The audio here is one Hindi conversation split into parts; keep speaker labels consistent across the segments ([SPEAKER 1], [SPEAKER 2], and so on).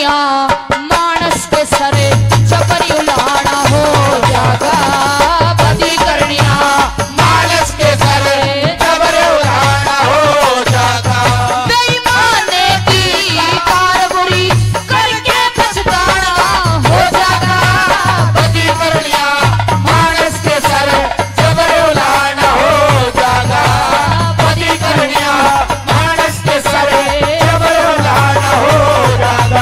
[SPEAKER 1] करनिया मानस के सरे जबरी उलाड़ा हो जागा बदी करनिया मानस के सरे जबरी उलाड़ा हो जागा बेईमाने की कार बुरी करके पछताना हो जागा बदी करनिया मानस के सरे जबरी उलाड़ा हो जागा बदी करनिया मानस के सरे जबरी उलाड़ा हो जागा।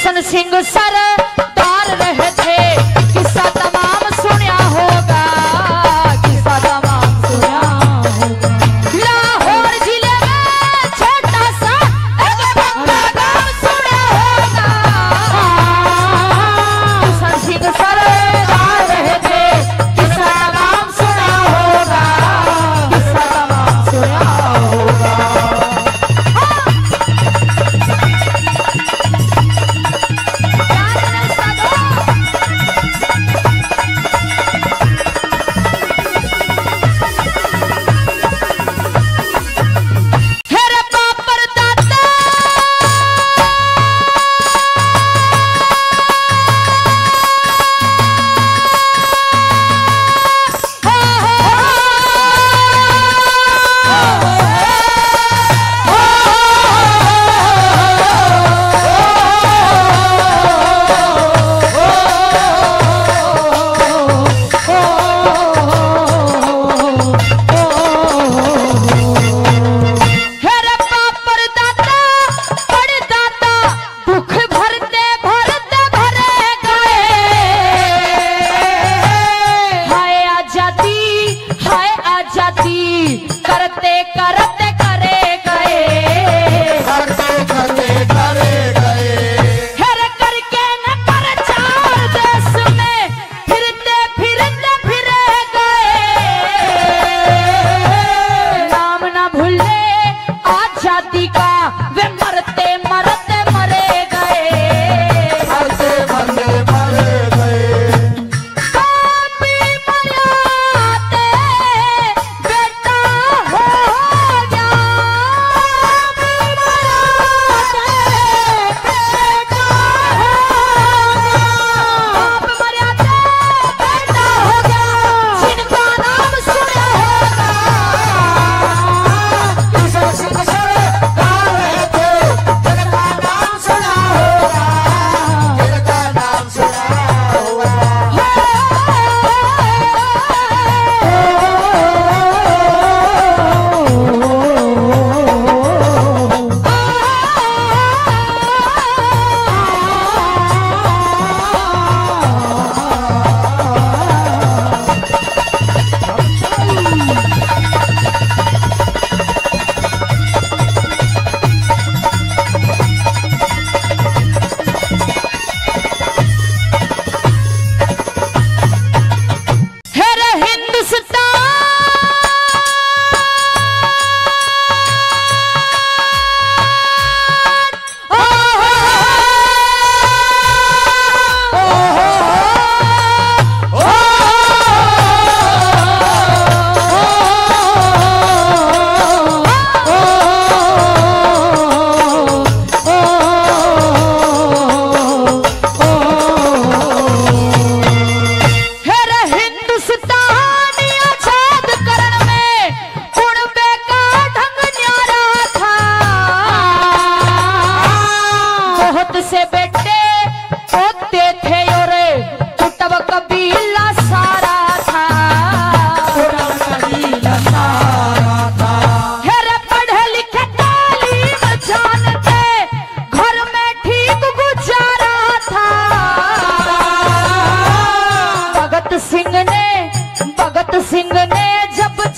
[SPEAKER 1] किशन सिंह सरदार रहे थे, किस्सा तमाम सुना होगा, किस्सा तमाम सुना होगा। लाहौर जिले में छोटा सा एक भंगा गांव सुना होगा, किशन सिंह सरदार रहे थे, किस्सा तमाम सुना होगा, किस्सा तमाम सुना होगा।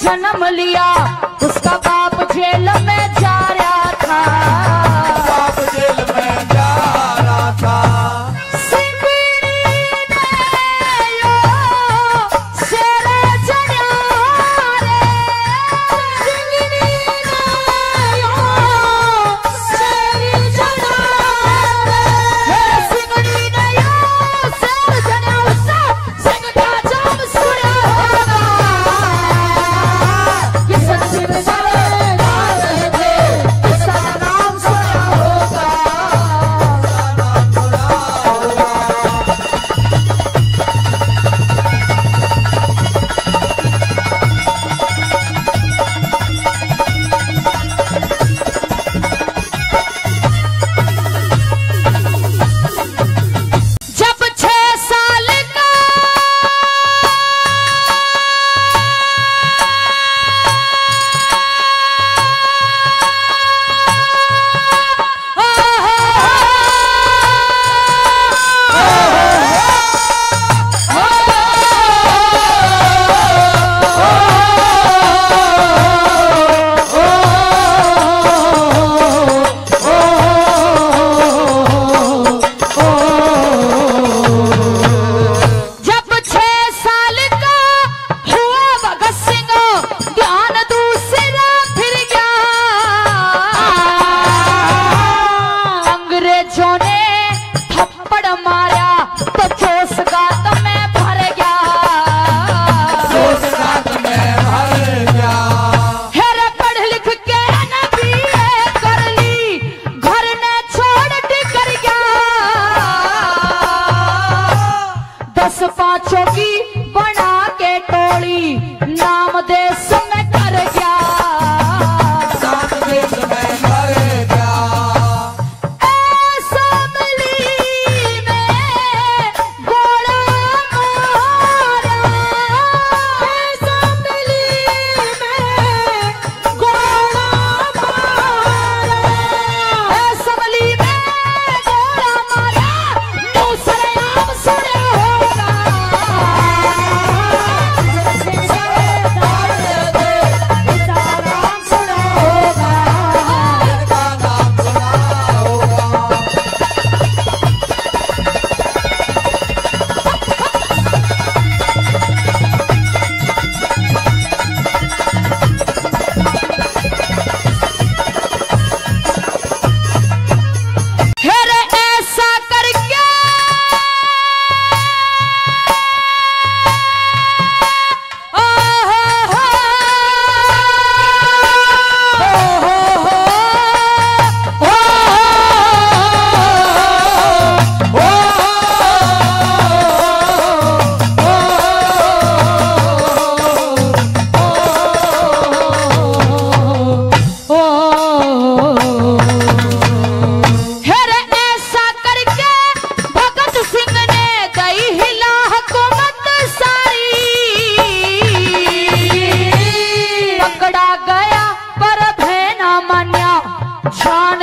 [SPEAKER 1] जन्म लिया उसका बाप जेल में जा रहा था,
[SPEAKER 2] बाप जेल में जा रहा था।
[SPEAKER 1] किस बच्चों की बना के टोली नाम देश में कर गया,
[SPEAKER 2] नाम देश में कर गया।
[SPEAKER 1] ऐसा मिली में गोला मारा, ऐसा मिली में गोला मारा, ऐसा मिली में गोला मारा, दूसरे आम सुने होगा।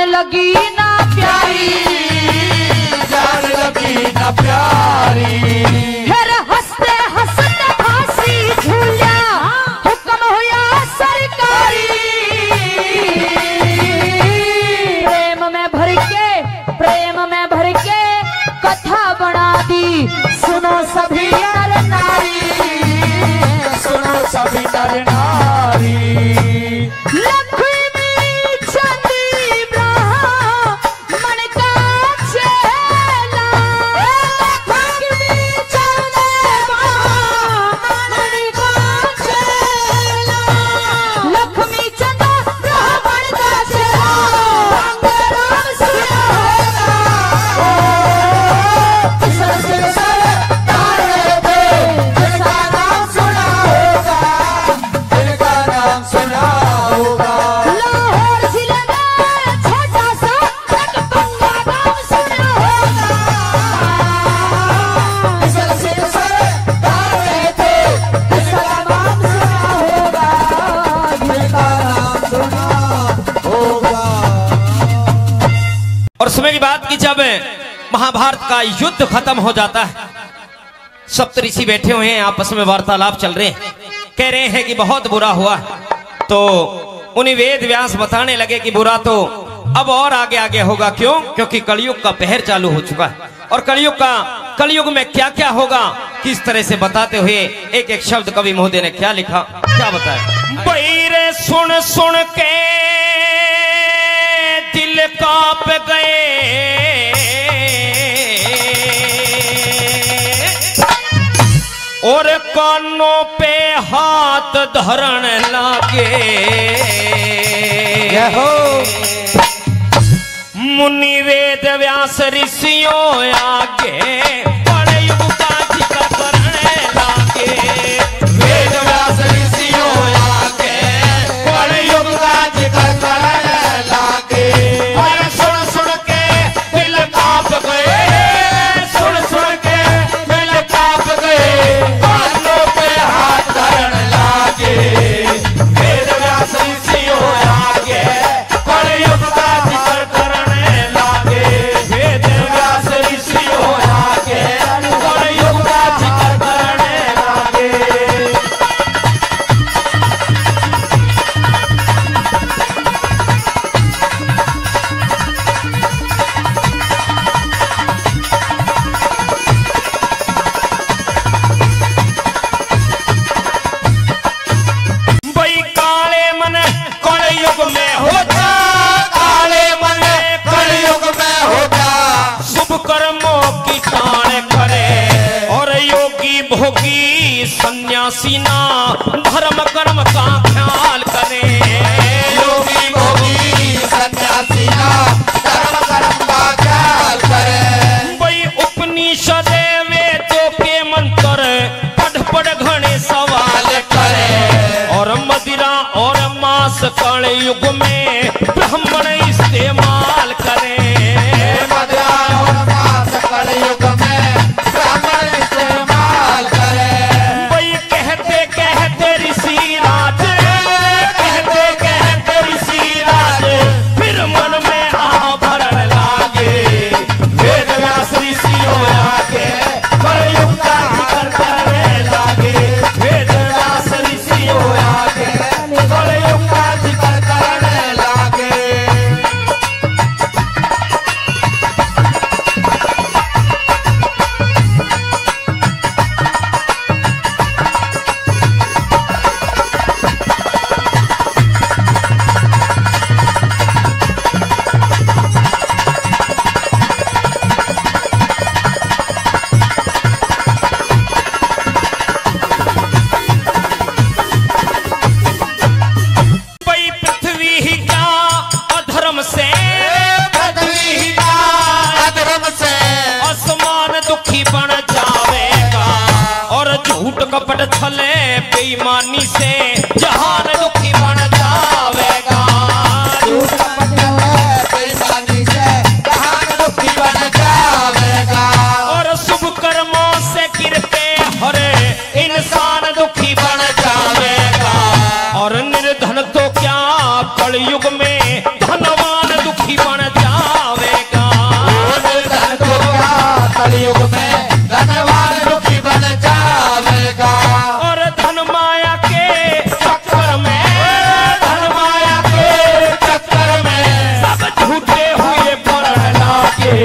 [SPEAKER 1] लगी ना प्यारी,
[SPEAKER 2] जान लगी ना प्यारी,
[SPEAKER 1] फिर हंसते हंसते फांसी झूला, हुक्म हुआ सरकारी। प्रेम में भर के कथा बना दी, सुनो सभी नर नारी,
[SPEAKER 2] सुनो सभी नर नारी।
[SPEAKER 3] और समय की बात की जब महाभारत का युद्ध खत्म हो जाता है, सप्तऋषि बैठे हुए हैं, आपस में वार्तालाप चल रहे हैं, कह रहे हैं कि बहुत बुरा हुआ। तो उन्हें वेद व्यास बताने लगे कि बुरा तो अब और आगे आगे होगा। क्यों? क्योंकि कलयुग का पहर चालू हो चुका है, और कलयुग में क्या क्या होगा किस तरह से बताते हुए एक एक शब्द कवि महोदय ने क्या लिखा, क्या बताया। बैरे सुन सुन के दिल कांप गए, और कानों पे हाथ धरण लागे, मुनि वेद व्यास ऋषियों आगे बड़े युग का जिक्र करने लागे,
[SPEAKER 2] वेद व्यास ऋषियों आगे बड़े युग का जिक्र करने लागे।
[SPEAKER 3] अरे सुन सुन के दिल कांप गए,
[SPEAKER 2] सुन सुन के दिल कांप गए, कानों पे हाथ धरण लागे, वेद व्यास ऋषियों आगे बड़े युग का जिक्र करने लागे, वेद व्यास ऋषियों आगे बड़े युग का जिक्र करने लागे।
[SPEAKER 3] भाई काले मन कलयुग में हो जा,
[SPEAKER 2] काले मन कलयुग में हो जा,
[SPEAKER 3] शुभ कर्मों की टाण करे, और योगी भोगी सन्यासी ना धर्म कर्म का ख्याल करे,
[SPEAKER 2] योगी भोगी सन्यासी ना धर्म कर्म का ख्याल करे।
[SPEAKER 3] भाई उपनिषद वेदों के मंत्र बेईमानी से जहान दुखी बन जावेगा।
[SPEAKER 2] झूठ बेईमानी से जहान दुखी बन जावेगा।
[SPEAKER 3] और शुभ कर्मों से गिरते हरे इंसान दुखी बन जावेगा। और निर्धन तो क्या कलयुग में धनवान दुखी बन जावेगा।
[SPEAKER 2] निर्धन तो क्या कलयुग में धनवान दुखी बन जावेगा।
[SPEAKER 3] और धन माया के चक्कर में,
[SPEAKER 2] धन माया के चक्कर में
[SPEAKER 3] सब झूठे हुए पड़ने लागे।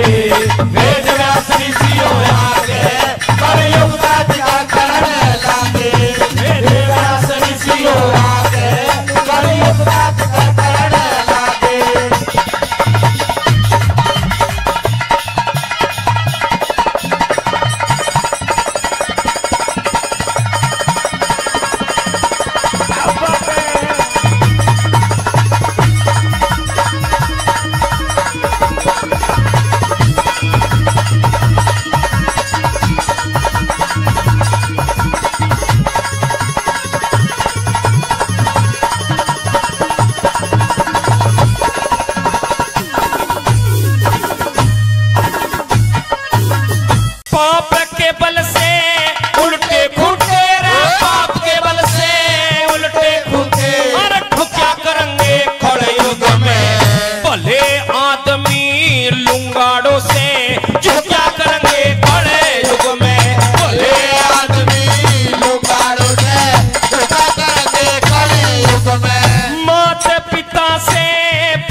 [SPEAKER 2] वेद व्यास ऋषियों आगे कलयुग का त्याग करने लागे। वेद व्यास ऋषियों आगे कलयुग का त्याग करने लागे।
[SPEAKER 3] पाप के बल से उल्टे खूंटे रे, पाप के बल से उल्टे खूंटे। अरे क्या करेंगे कलयुग में भले आदमी लुंगाड़ों से, जो क्या करेंगे कलयुग में
[SPEAKER 2] भले आदमी लुगाड़ों से धोखा करेंगे कलयुग में।
[SPEAKER 3] माता पिता से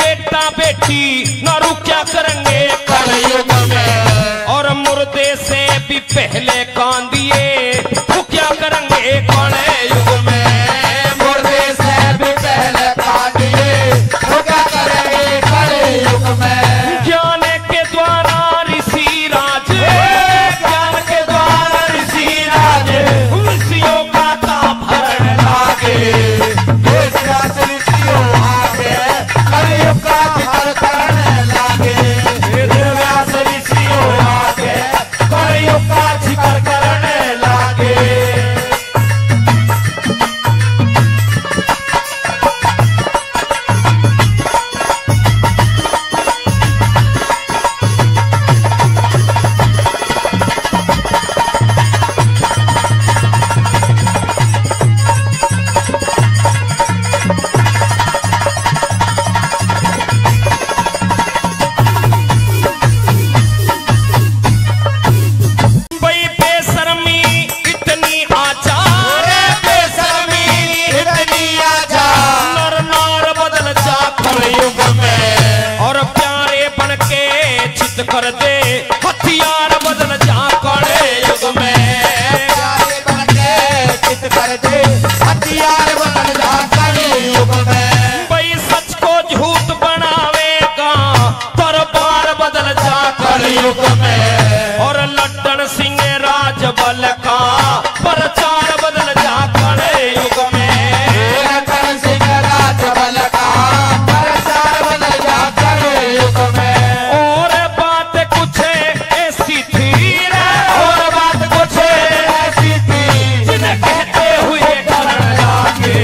[SPEAKER 3] बेटा बेटी नारू क्या करेंगे
[SPEAKER 2] कलयुग में।
[SPEAKER 3] और मुर्दे से भी पहले कान दिए वो क्या करेंगे कलयुग में।
[SPEAKER 2] मुर्दे से भी पहले काटिए वो क्या करेंगे कलयुग में।
[SPEAKER 3] ज्ञान के द्वारा ऋषि राज,
[SPEAKER 2] ज्ञान के द्वारा ऋषि राज
[SPEAKER 3] ऋषियों का ताप भरने
[SPEAKER 2] लागे। वेद व्यास ऋषियों आगे कलयुग का त्याग करने लागे। वेद व्यास ऋषियों आगे कलयुग का त्याग करने लागे।
[SPEAKER 3] भाई बेशर्मी इतनी आचार,
[SPEAKER 2] बेशर्मी इतनी आचार
[SPEAKER 3] नर नार बदल जा
[SPEAKER 2] कलयुग में।
[SPEAKER 3] और प्यारे बन के चित कर दे हथियार बदल जा कलयुग में।
[SPEAKER 2] प्यारे बन के चित कर दे हथियार बदल जा कलयुग में।
[SPEAKER 3] भाई सच को झूठ बनावेगा दरबार बदल जा
[SPEAKER 2] कलयुग में।
[SPEAKER 3] और लड्डन सिंह राज बल का प्रचार बदल जा कलयुग में।
[SPEAKER 2] करण सिंह राज बल का प्रचार बदल जा कलयुग में।
[SPEAKER 3] और बात कुछ ऐसी थी रे,
[SPEAKER 2] और बात कुछ ऐसी थी
[SPEAKER 3] जिन्हें कहते हुए करण लागे।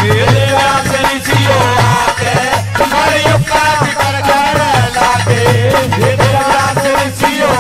[SPEAKER 2] वेद व्यास ऋषियों आगे कलयुग का त्याग करने लागे। वेद व्यास ऋषियों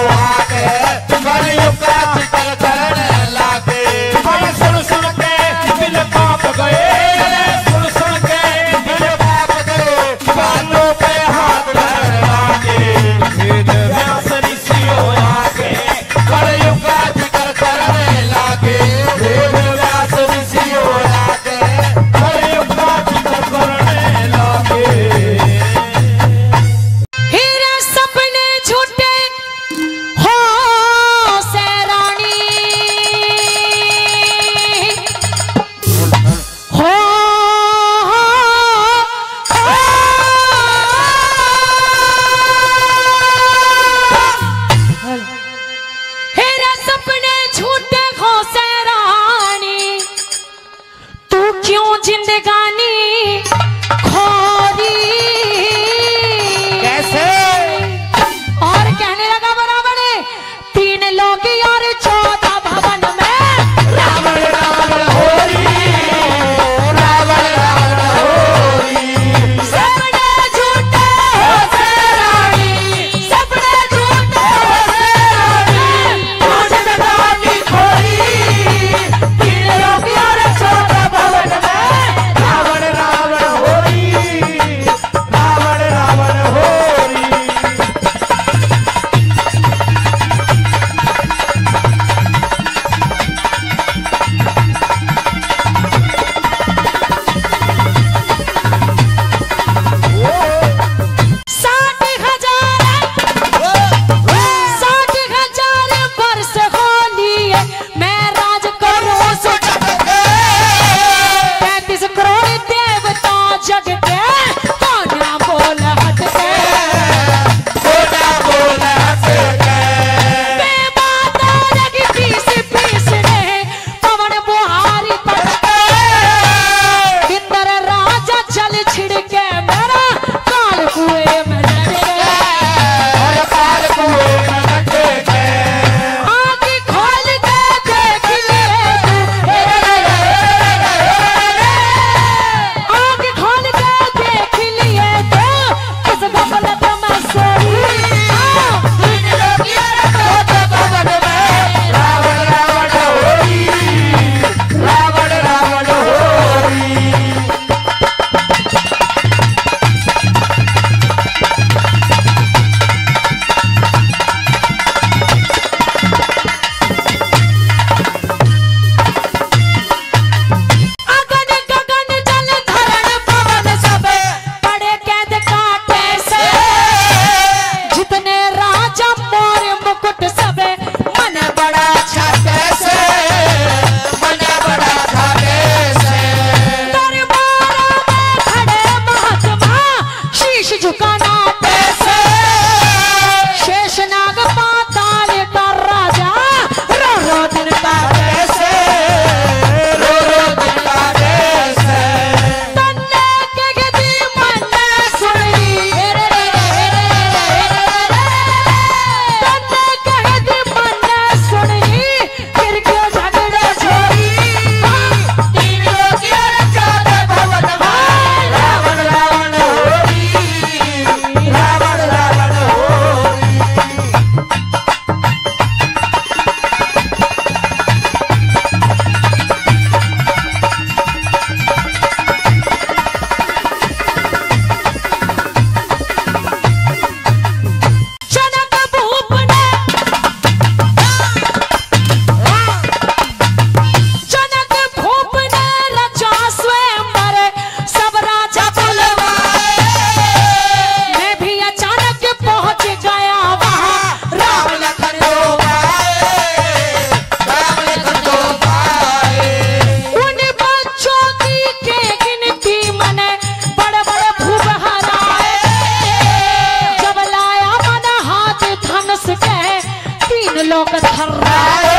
[SPEAKER 1] लोग थर्राए,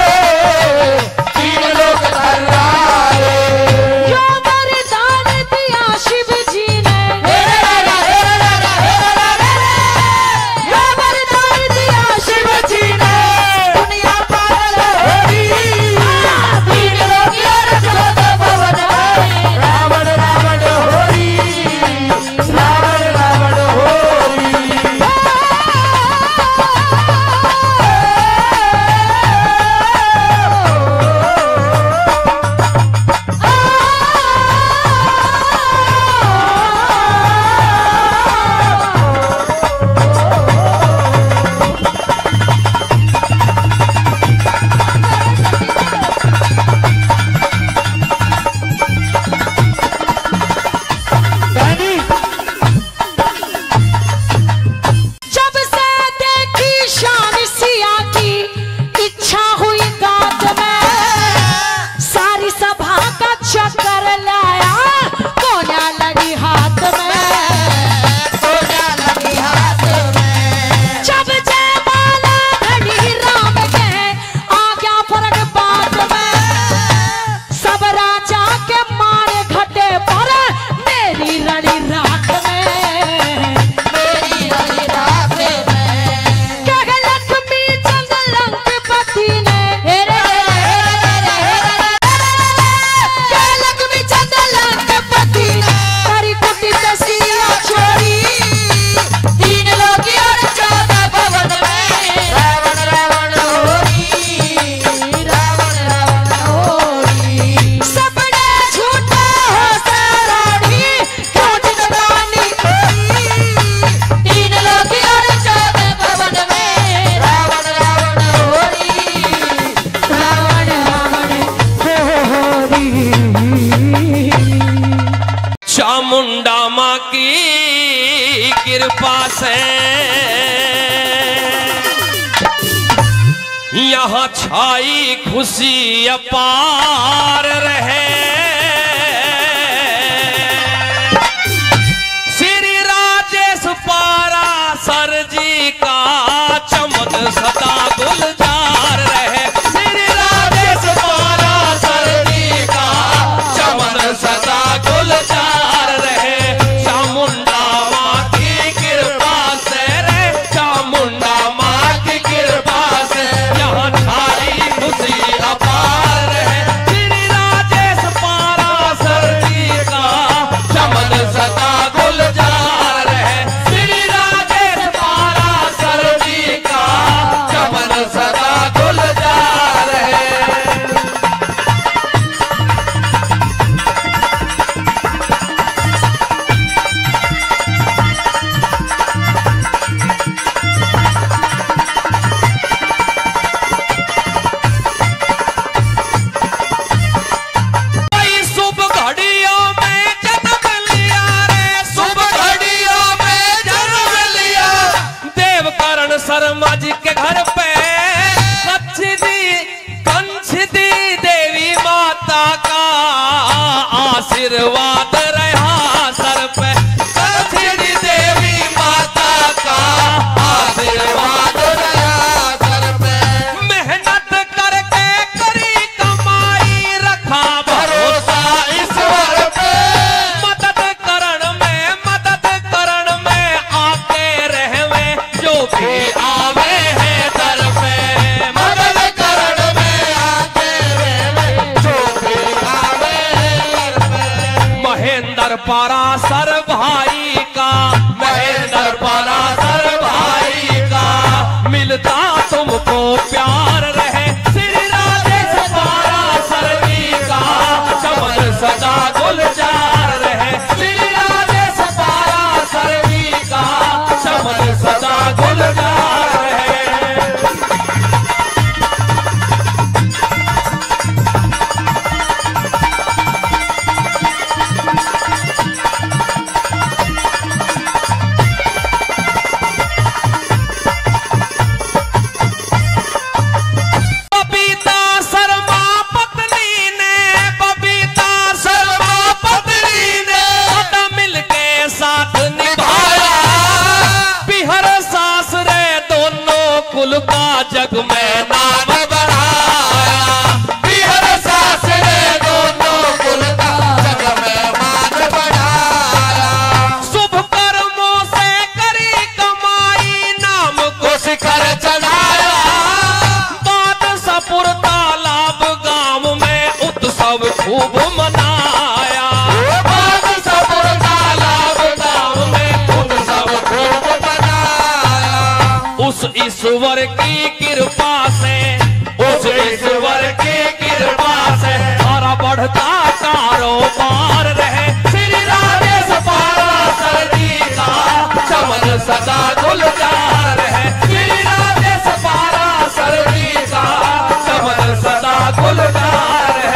[SPEAKER 2] तीन लोग थर्राए।
[SPEAKER 1] जो वरदान दिया शिव जी ने, जो वरदान दिया शिव जी ने, दुनिया पागल होगी। तीन लोग और 14 भवन में,
[SPEAKER 2] रावण रावण होरी, रावण रावण होरी।
[SPEAKER 1] जब से देखी शान सिया की, इच्छा हुई गात में, सारी सभा का चक्कर लाया, कोना लगी हाथ में,
[SPEAKER 2] सोना लगी हाथ में।
[SPEAKER 1] जब जयमाला घड़ी राम के, आ गया फर्क बात में, सब राजा के मारे घटे पर, मेरी रड़ी रात में,
[SPEAKER 2] मेरी रली रात में।
[SPEAKER 1] कह लक्ष्मी चंद लंकपति ने, कह लक्ष्मी चंद लंकपति ने, करी कुटी तसिया छोड़ी, तीन लोग और 14 भवन में,
[SPEAKER 2] रावण रावण होरी, रावण रावण होरी।
[SPEAKER 1] सबने झूठा हो सराड़ी, क्यों जिंदगानी खोई, तीन लोग और 14 भवन में,
[SPEAKER 2] रावण रावण होरी,
[SPEAKER 1] रावण रावण होरी।
[SPEAKER 3] चामुंडा माँ की कृपा से यहाँ छाई खुशी अपार रहे। श्री राजेश पारासर जी का चमन सदा गुलजार रहे। श्री राजेश पारासर जी का चमन सदा गुलजार रहे। चामुंडा माँ की कृपा से रे, चामुंडा माँ की कृपा से यहाँ छाई खुशी अपार रहे। श्री राजेश पारासर जी का चमन सदा गुलजार रहे। श्री राजेश पारासर जी का चमन सदा गुलजार रहे। कई शुभ घड़ियों में जन्म लिया रे, शुभ घड़ियों में जन्म लिया। देवकरण शर्मा जी के घर पे कंछ दी देवी माता का आशीर्वाद रहा सर पे। कंछ दी देवी माता का आशीर्वाद रहा सर पे। मेहनत करके करी कमाई, रखा भरोसा ईश्वर पे। मदद करण में आके रहवे, जो भी आवे है दर पे।
[SPEAKER 2] मदद करण में आते रहवे, जो भी आवे दर पे।
[SPEAKER 3] महेंद्र पारासर भाई का, महेंद्र पारासर भाई का मिलता तुमको प्यार रहे। श्री राजेश पारासर जी का चमन सदा गुलजार रहे। श्री राजेश पारासर जी का चमन सदा गुलजार रहे। जग में ना ईश्वर की कृपा से,
[SPEAKER 2] उस ईश्वर की कृपा से
[SPEAKER 3] सारा बढ़ता कारोबार रहे।
[SPEAKER 2] श्री राजेश पाराशर जी का चमन सदा गुलजार है। श्री राजेश पाराशर जी का चमन सदा गुलजार है।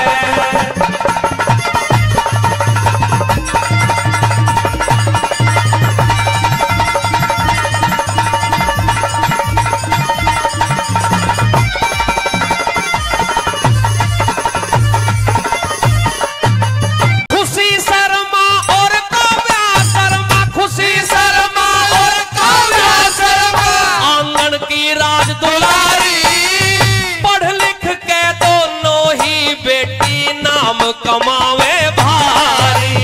[SPEAKER 3] कमावे भारी,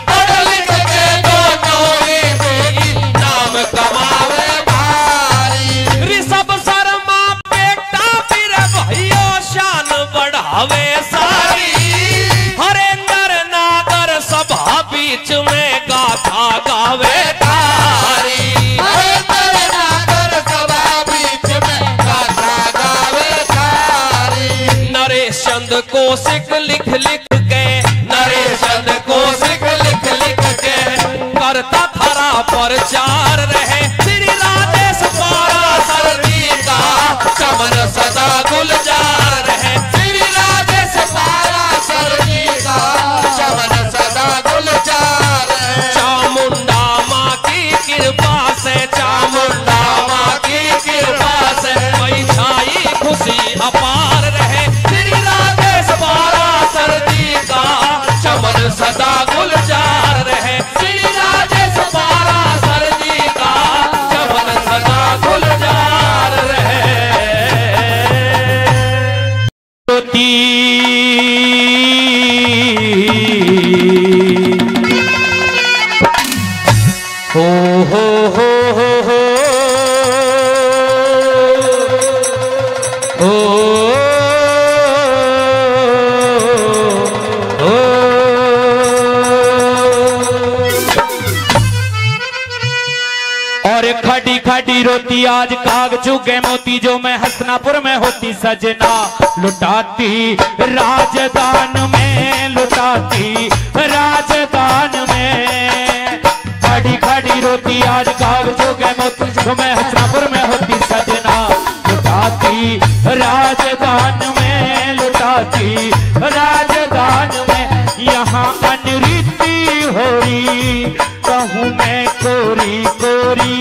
[SPEAKER 2] पढ़ लिख के दोनों ही बेटी नाम कमावे भारी।
[SPEAKER 3] ऋषभ शर्मा बेटा फिर भैया शान बढ़ावे सारी। हरेंद्र नागर सभा बीच में गाथा गावे थारी।
[SPEAKER 2] हरेंद्र नागर सभा बीच में गाथा गावे थारी।
[SPEAKER 3] नरेश चंद कौशिक लिख लिख
[SPEAKER 2] नरेश चंद कौशिक लिख लिख के
[SPEAKER 3] करता थारा प्रचार रहे। श्री राजेश
[SPEAKER 2] पाराशर जी का चमन सदा गुलजार है। श्री राजेश पाराशर जी का चमन सदा गुलजार है।
[SPEAKER 3] चामुंडा माँ की कृपा से,
[SPEAKER 2] चामुंडा माँ की कृपा से
[SPEAKER 3] छाई खुशी अपार रहे।
[SPEAKER 2] श्री राजेश पाराशर जी का चमन सदा गुलजार है। श्री राजेश पाराशर जी का चमन सदा गुलजार रहे।
[SPEAKER 3] हो हो हो हो हो
[SPEAKER 4] और खड़ी खड़ी रोती आज काग चुगे मोती, जो मैं हसनापुर में होती सजना लुटाती राजदान में, लुटाती राजदान में। खड़ी खड़ी रोती आज काग चुगे मोती, जो मैं हसनापुर में होती सजना लुटाती राजदान में, लुटाती राजदान में। यहाँ अनरीति हो रही कहूँ मैं कोरी कोरी,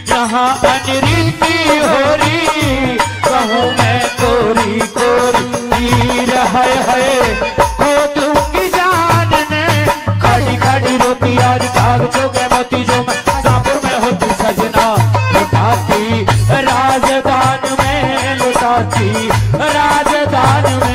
[SPEAKER 4] यहाँ अनरीति हो रही कहूँ मैं कोरी कोरी। रहे हो दूंगी जान ने, खड़ी खड़ी रोती आज काग चुगे मोती, जो मैं हसनापुर में होती सजना लुटाती राजदान में, लुटाती राजदान में।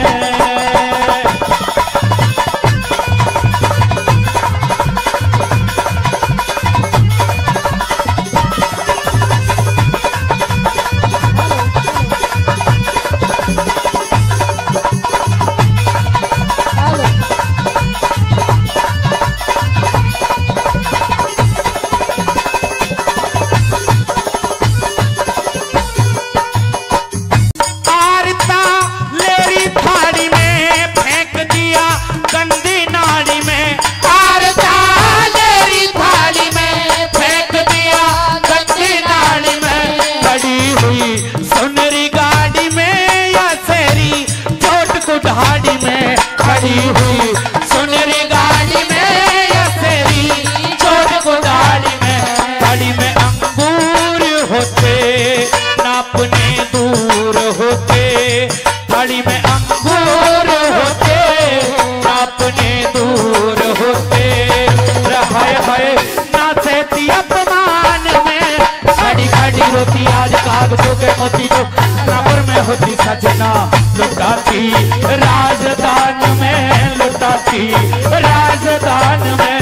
[SPEAKER 4] खड़ी हुई सुनहरी गाड़ी में या तेरी चोट को गाड़ी में। गाड़ी में अंगूर होते नापने दूर होते, गाड़ी में अंगूर होते नापने दूर होते। रहाय है ना सहती अपमान में, खड़ी खड़ी रोती आज कागजों के मोती, जो हसनापुर में होती सजना लुटाती राजदान में, लुटाती राजदान में।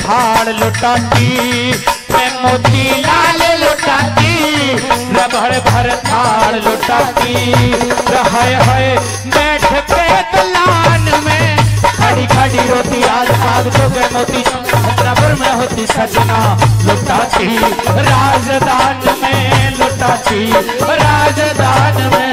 [SPEAKER 4] थाल लुटाती, मैं मोती लाल लुटाती, रबड़ भर थाल लुटाती। हाय हाय बैठ के दलान में खड़ी खड़ी रोती, आज साग चुगे मोती हसनापुर में होती सजना लुटाती, राजदान में लुटाती, राजदान में।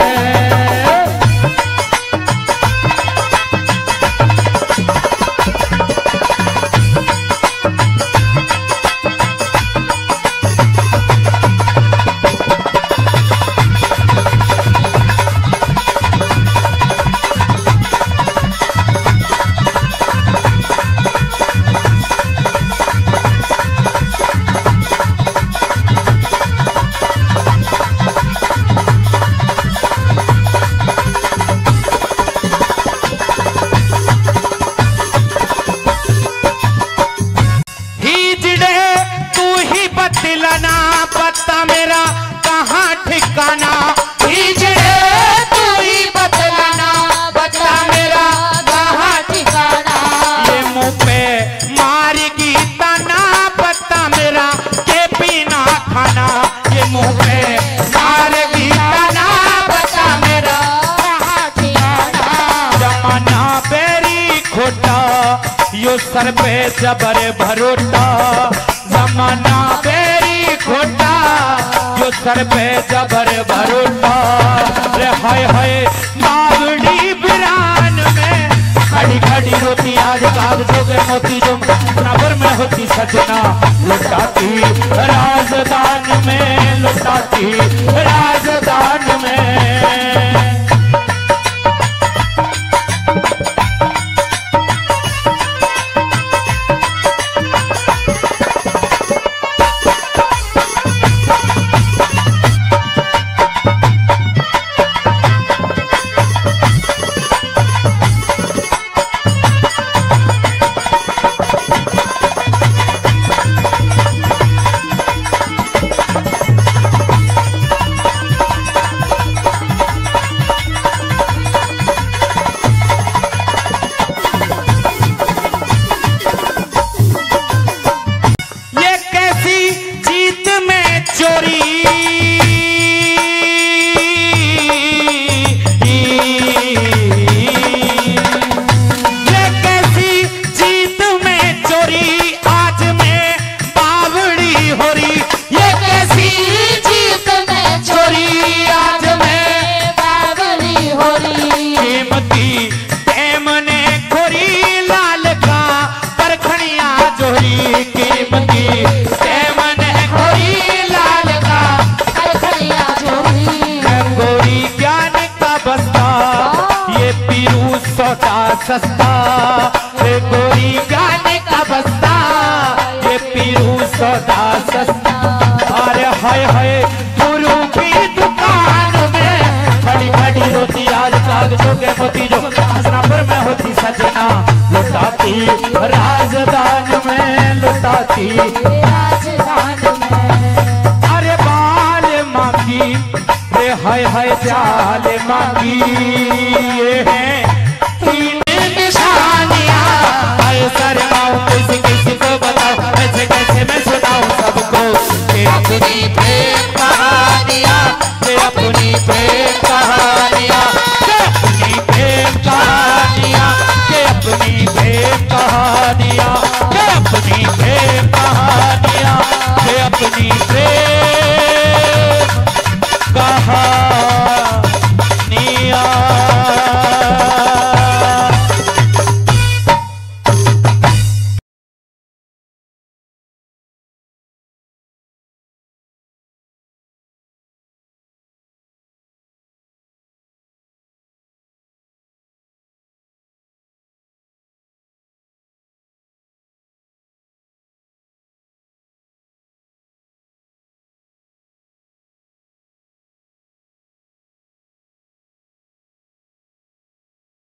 [SPEAKER 4] पता मेरा कहाँ ठिकाना,
[SPEAKER 1] तू ही बतलाना, बता मेरा कहाँ ठिकाना।
[SPEAKER 4] ये मुँह पे मारेगी तना, पता मेरा के पीना खाना। ये मुँह पे मारेगी तना, पता मेरा
[SPEAKER 1] कहाँ ठिकाना।
[SPEAKER 4] जमाना बेरी खोटा, यो सर पे जबर भरोटा। जमाना बेरी खोटा, यो सर पे जबर भरोटा। रे हाय हाय बावड़ी बिरान में खड़ी खड़ी रोती, आज काग जोगे मोती जो हसनापुर में होती सजना लुटाती, राजदान में लुटाती, राजदान में। सस्ता रे गोरी गाने का बस्ता, ये पीरू सौदा सस्ता। अरे हाय हाय गुरु की दुकान में खड़ी खड़ी रोती, आज काग जोगे मोती जो हसनापुर में होती सजना लुटाती, राजदान में लुटाती,
[SPEAKER 1] राजदान में।
[SPEAKER 4] अरे बाल मांगी रे हाय हाय जाल मांगी, ये है शर्माऊं किसी किसी को बताऊं, ऐसे कैसे मैं सुनाऊं सबको कि अपनी